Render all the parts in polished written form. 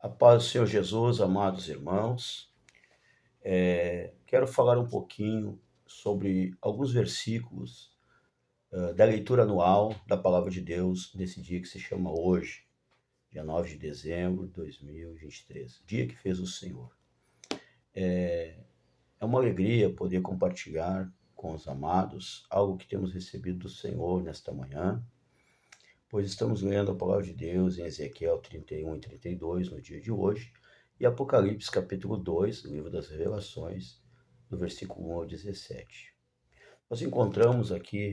A paz do Senhor Jesus, amados irmãos. Quero falar um pouquinho sobre alguns versículos da leitura anual da Palavra de Deus nesse dia que se chama hoje, dia 9 de dezembro de 2023, dia que fez o Senhor. É uma alegria poder compartilhar com os amados algo que temos recebido do Senhor nesta manhã, pois estamos lendo a Palavra de Deus em Ezequiel 31 e 32 no dia de hoje, e Apocalipse capítulo 2, livro das Revelações, do versículo 1 ao 17. Nós encontramos aqui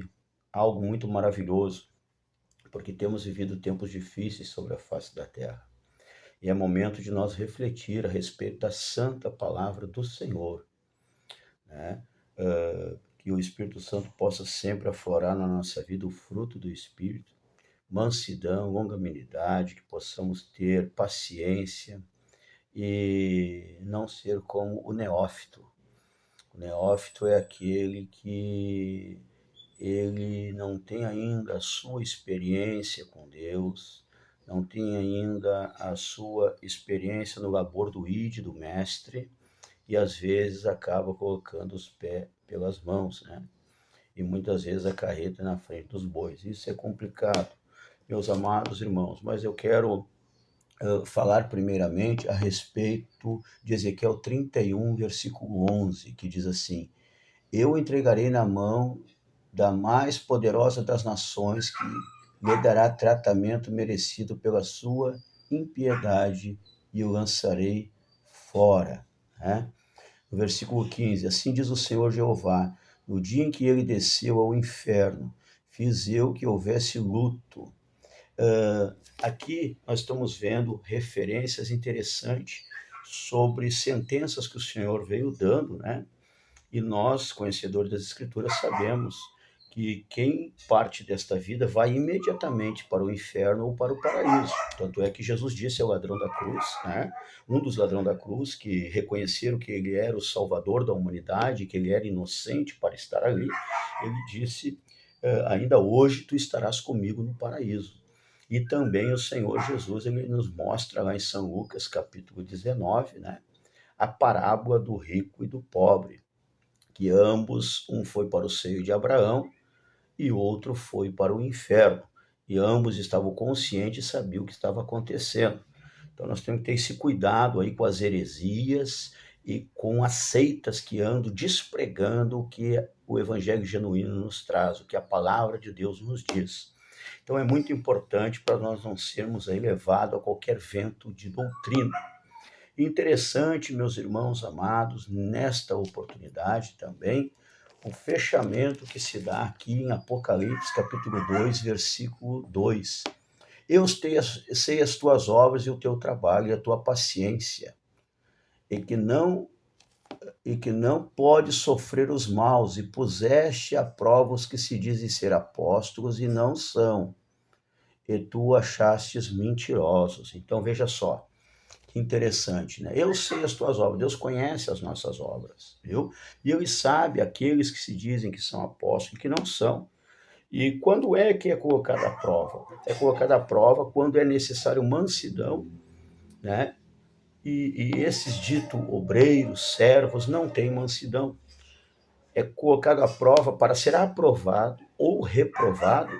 algo muito maravilhoso, porque temos vivido tempos difíceis sobre a face da terra. E é momento de nós refletir a respeito da santa palavra do Senhor, né? Que o Espírito Santo possa sempre aflorar na nossa vida o fruto do Espírito, mansidão, longanimidade, que possamos ter paciência e não ser como o neófito. O neófito é aquele que ele não tem ainda a sua experiência com Deus, não tem ainda a sua experiência no labor do ide do mestre, e às vezes acaba colocando os pés pelas mãos, né? E muitas vezes a carreta na frente dos bois. Isso é complicado, meus amados irmãos, mas eu quero falar primeiramente a respeito de Ezequiel 31, versículo 11, que diz assim: Eu entregarei na mão da mais poderosa das nações, que lhe dará tratamento merecido pela sua impiedade, e o lançarei fora. Né? No versículo 15, assim diz o Senhor Jeová: no dia em que ele desceu ao inferno, fiz eu que houvesse luto. Aqui nós estamos vendo referências interessantes sobre sentenças que o Senhor veio dando, né? E nós, conhecedores das Escrituras, sabemos que quem parte desta vida vai imediatamente para o inferno ou para o paraíso. Tanto é que Jesus disse ao ladrão da cruz, né? Um dos ladrões da cruz, que reconheceram que ele era o salvador da humanidade, que ele era inocente para estar ali, ele disse, ainda hoje tu estarás comigo no paraíso. E também o Senhor Jesus, ele nos mostra lá em São Lucas, capítulo 19, né? A parábola do rico e do pobre, que ambos, um foi para o seio de Abraão e o outro foi para o inferno. E ambos estavam conscientes e sabiam o que estava acontecendo. Então nós temos que ter esse cuidado aí com as heresias e com as seitas que andam despregando o que o evangelho genuíno nos traz, o que a palavra de Deus nos diz. Então é muito importante para nós não sermos aí levados a qualquer vento de doutrina. Interessante, meus irmãos amados, nesta oportunidade também, o fechamento que se dá aqui em Apocalipse, capítulo 2, versículo 2. Eu sei as tuas obras e o teu trabalho e a tua paciência, e que não pode sofrer os maus, e puseste à prova os que se dizem ser apóstolos e não são, e tu achastes mentirosos. Então veja só, que interessante, né? Eu sei as tuas obras, Deus conhece as nossas obras, viu? E Ele sabe aqueles que se dizem que são apóstolos e que não são. E quando é que é colocada a prova? É colocada a prova quando é necessário mansidão, né? E esses ditos obreiros, servos, não têm mansidão. É colocado à prova para ser aprovado ou reprovado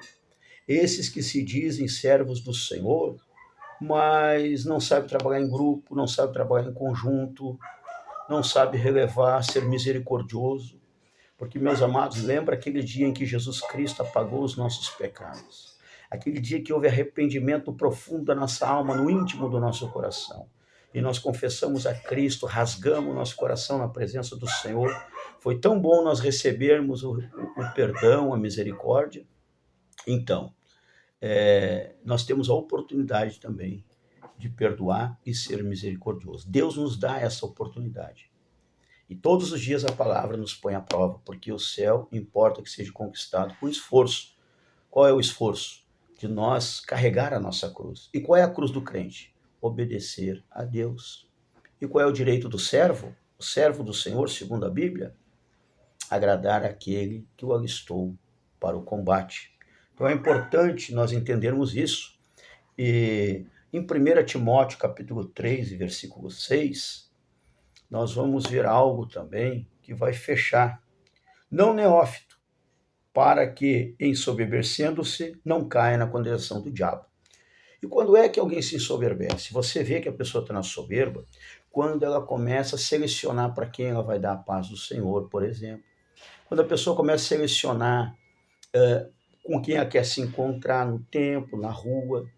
esses que se dizem servos do Senhor, mas não sabe trabalhar em grupo, não sabe trabalhar em conjunto, não sabe relevar, ser misericordioso. Porque, meus amados, lembra aquele dia em que Jesus Cristo apagou os nossos pecados. Aquele dia que houve arrependimento profundo da nossa alma, no íntimo do nosso coração. E nós confessamos a Cristo, rasgamos nosso coração na presença do Senhor. Foi tão bom nós recebermos o perdão, a misericórdia. Então, nós temos a oportunidade também de perdoar e ser misericordioso. Deus nos dá essa oportunidade. E todos os dias a palavra nos põe à prova, porque o céu importa que seja conquistado com esforço. Qual é o esforço? De nós carregar a nossa cruz. E qual é a cruz do crente? Obedecer a Deus. E qual é o direito do servo? O servo do Senhor, segundo a Bíblia? Agradar aquele que o alistou para o combate. Então é importante nós entendermos isso. E Em 1 Timóteo, capítulo 3, versículo 6, nós vamos ver algo também que vai fechar. Não neófito, para que, ensoberbecendo-se, não caia na condenação do diabo. E quando é que alguém se ensoberbece? Você vê que a pessoa está na soberba quando ela começa a selecionar para quem ela vai dar a paz do Senhor, por exemplo. Quando a pessoa começa a selecionar com quem ela quer se encontrar no templo, na rua,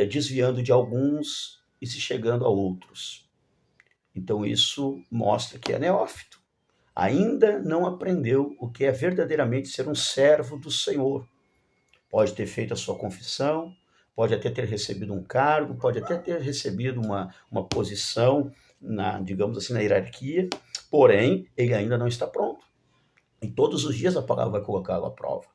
desviando de alguns e se chegando a outros. Então isso mostra que é neófito. Ainda não aprendeu o que é verdadeiramente ser um servo do Senhor. Pode ter feito a sua confissão, pode até ter recebido um cargo, pode até ter recebido uma posição, digamos assim, na hierarquia, porém, ele ainda não está pronto. E todos os dias a palavra vai colocá-lo à prova.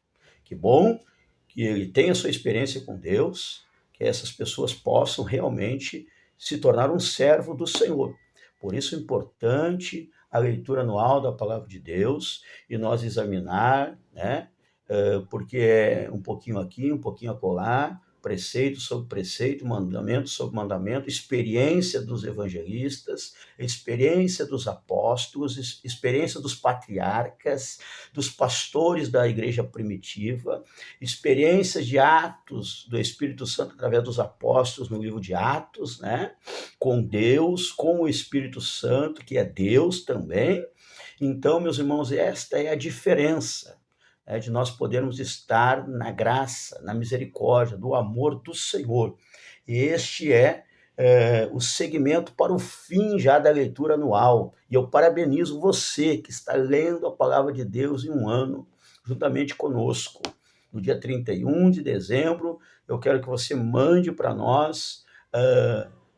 Que bom que ele tenha sua experiência com Deus, que essas pessoas possam realmente se tornar um servo do Senhor. Por isso é importante a leitura anual da palavra de Deus e nós examinar, né? Porque é um pouquinho aqui, um pouquinho acolá, preceito sobre preceito, mandamento sobre mandamento, experiência dos evangelistas, experiência dos apóstolos, experiência dos patriarcas, dos pastores da igreja primitiva, experiências de atos do Espírito Santo através dos apóstolos no livro de Atos, né? Com Deus, com o Espírito Santo, que é Deus também. Então, meus irmãos, esta é a diferença de nós podermos estar na graça, na misericórdia, do amor do Senhor. E este é o segmento para o fim já da leitura anual. E eu parabenizo você que está lendo a palavra de Deus em um ano, juntamente conosco. No dia 31 de dezembro, eu quero que você mande para nós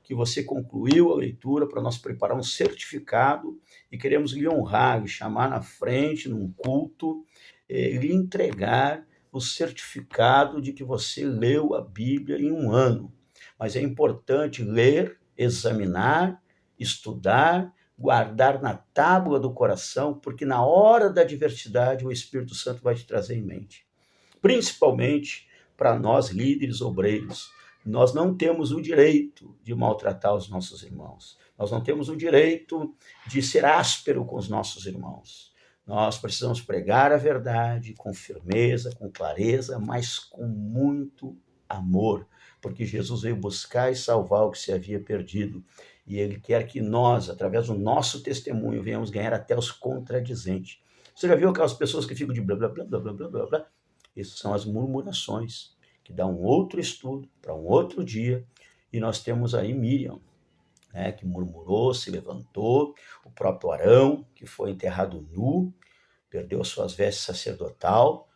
que você concluiu a leitura, para nós preparar um certificado e queremos lhe honrar, lhe chamar na frente, num culto, lhe entregar o certificado de que você leu a Bíblia em um ano. Mas é importante ler, examinar, estudar, guardar na tábua do coração, porque na hora da adversidade o Espírito Santo vai te trazer em mente. Principalmente para nós líderes obreiros. Nós não temos o direito de maltratar os nossos irmãos. Nós não temos o direito de ser áspero com os nossos irmãos. Nós precisamos pregar a verdade com firmeza, com clareza, mas com muito amor, porque Jesus veio buscar e salvar o que se havia perdido. E Ele quer que nós, através do nosso testemunho, venhamos ganhar até os contradizentes. Você já viu aquelas pessoas que ficam de blá, blá, blá, blá, blá, blá, blá, blá? Essas são as murmurações, que dá um outro estudo para um outro dia. E nós temos aí Miriam, né, que murmurou, se levantou, o próprio Arão, que foi enterrado nu, perdeu as suas vestes sacerdotal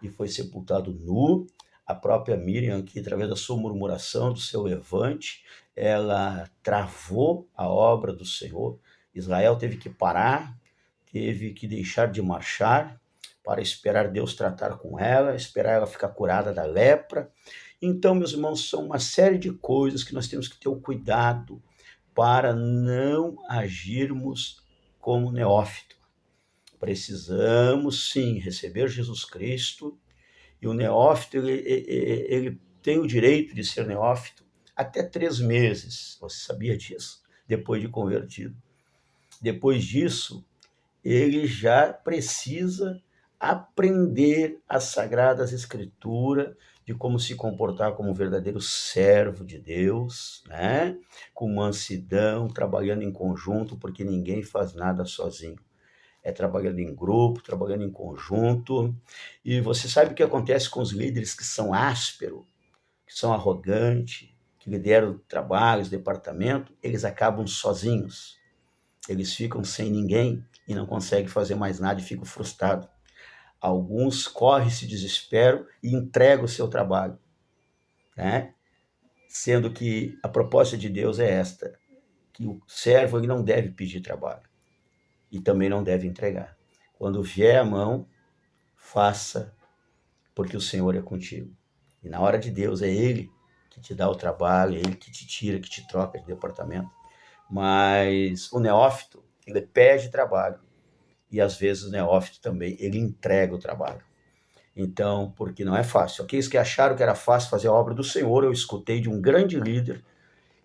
e foi sepultado nu. A própria Miriam, que através da sua murmuração, do seu levante, ela travou a obra do Senhor. Israel teve que parar, teve que deixar de marchar para esperar Deus tratar com ela, esperar ela ficar curada da lepra. Então, meus irmãos, são uma série de coisas que nós temos que ter o cuidado para não agirmos como neófito. Precisamos, sim, receber Jesus Cristo, e o neófito, ele tem o direito de ser neófito até 3 meses, você sabia disso? Depois de convertido. Depois disso, ele já precisa aprender as Sagradas Escrituras, de como se comportar como um verdadeiro servo de Deus, né? Com mansidão, trabalhando em conjunto, porque ninguém faz nada sozinho. É trabalhando em grupo, trabalhando em conjunto. E você sabe o que acontece com os líderes que são ásperos, que são arrogantes, que lideram trabalhos, departamento, eles acabam sozinhos. Eles ficam sem ninguém e não conseguem fazer mais nada e ficam frustrados. Alguns correm, se desesperam e entregam o seu trabalho, né? Sendo que a proposta de Deus é esta, que o servo ele não deve pedir trabalho e também não deve entregar. Quando vier a mão, faça, porque o Senhor é contigo. E na hora de Deus é Ele que te dá o trabalho, é Ele que te tira, que te troca de departamento. Mas o neófito, ele pede trabalho. E às vezes o neófito também, ele entrega o trabalho. Então, porque não é fácil. Aqueles que acharam que era fácil fazer a obra do Senhor, eu escutei de um grande líder,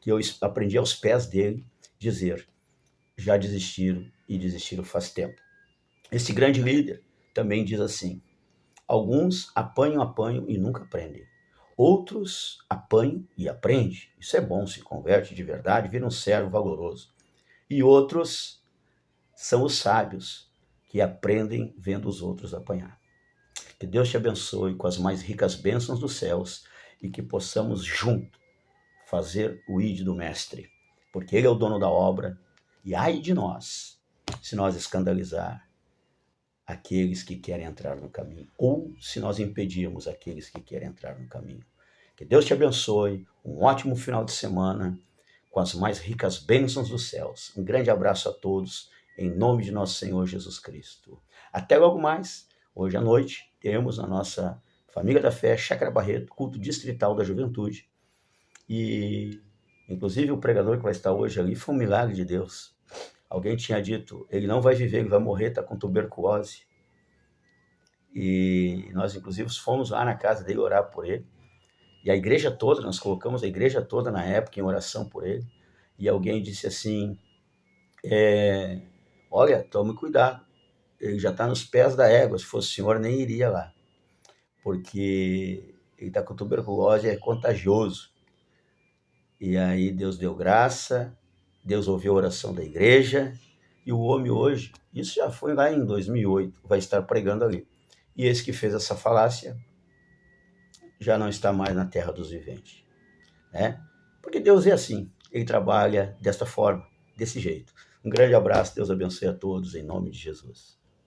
que eu aprendi aos pés dele, dizer: já desistiram e desistiram faz tempo. Esse grande líder também diz assim: alguns apanham e nunca aprendem. Outros apanham e aprendem. Isso é bom, se converte de verdade, vira um servo valoroso. E outros são os sábios, que aprendem vendo os outros apanhar. Que Deus te abençoe com as mais ricas bênçãos dos céus e que possamos juntos fazer o ide do Mestre, porque Ele é o dono da obra e ai de nós, se nós escandalizar aqueles que querem entrar no caminho, ou se nós impedirmos aqueles que querem entrar no caminho. Que Deus te abençoe, um ótimo final de semana, com as mais ricas bênçãos dos céus. Um grande abraço a todos, em nome de nosso Senhor Jesus Cristo. Até logo mais. Hoje à noite, temos na nossa Família da Fé, Chácara Barreto, culto distrital da juventude. E, inclusive, o pregador que vai estar hoje ali foi um milagre de Deus. Alguém tinha dito, ele não vai viver, ele vai morrer, está com tuberculose. E nós, inclusive, fomos lá na casa dele orar por ele. E a igreja toda, nós colocamos a igreja toda na época em oração por ele. E alguém disse assim, olha, tome cuidado, ele já está nos pés da égua, se fosse o senhor nem iria lá. Porque ele está com tuberculose, é contagioso. E aí Deus deu graça, Deus ouviu a oração da igreja, e o homem hoje, isso já foi lá em 2008, vai estar pregando ali. E esse que fez essa falácia já não está mais na terra dos viventes, né? Porque Deus é assim, Ele trabalha desta forma, desse jeito. Um grande abraço, Deus abençoe a todos, em nome de Jesus.